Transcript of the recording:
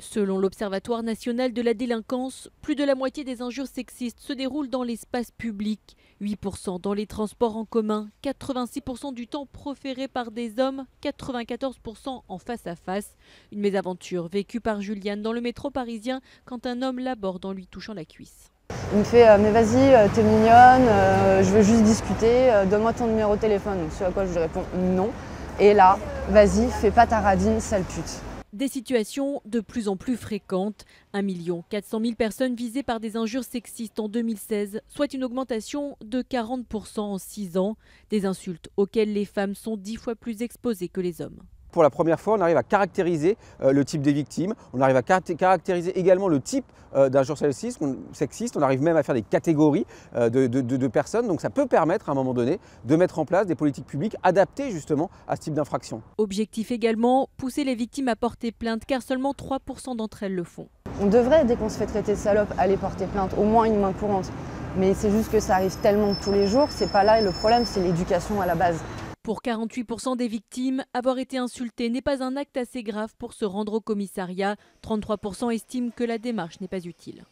Selon l'Observatoire national de la délinquance, plus de la moitié des injures sexistes se déroulent dans l'espace public, 8% dans les transports en commun, 86% du temps proférés par des hommes, 94% en face à face. Une mésaventure vécue par Juliane dans le métro parisien quand un homme l'aborde en lui touchant la cuisse. Il me fait mais vas-y, t'es mignonne, je veux juste discuter, donne-moi ton numéro de téléphone. Ce à quoi je lui réponds non. Et là, vas-y, fais pas ta radine, sale pute. Des situations de plus en plus fréquentes. 1 400 000 personnes visées par des injures sexistes en 2016, soit une augmentation de 40% en 6 ans. Des insultes auxquelles les femmes sont 10 fois plus exposées que les hommes. Pour la première fois, on arrive à caractériser le type des victimes, on arrive à caractériser également le type d'injures sexistes, on arrive même à faire des catégories de personnes. Donc ça peut permettre à un moment donné de mettre en place des politiques publiques adaptées justement à ce type d'infraction. Objectif également, pousser les victimes à porter plainte car seulement 3% d'entre elles le font. On devrait, dès qu'on se fait traiter de salope, aller porter plainte, au moins une main courante. Mais c'est juste que ça arrive tellement tous les jours, c'est pas là le problème, c'est l'éducation à la base. Pour 48% des victimes, avoir été insulté n'est pas un acte assez grave pour se rendre au commissariat. 33% estiment que la démarche n'est pas utile.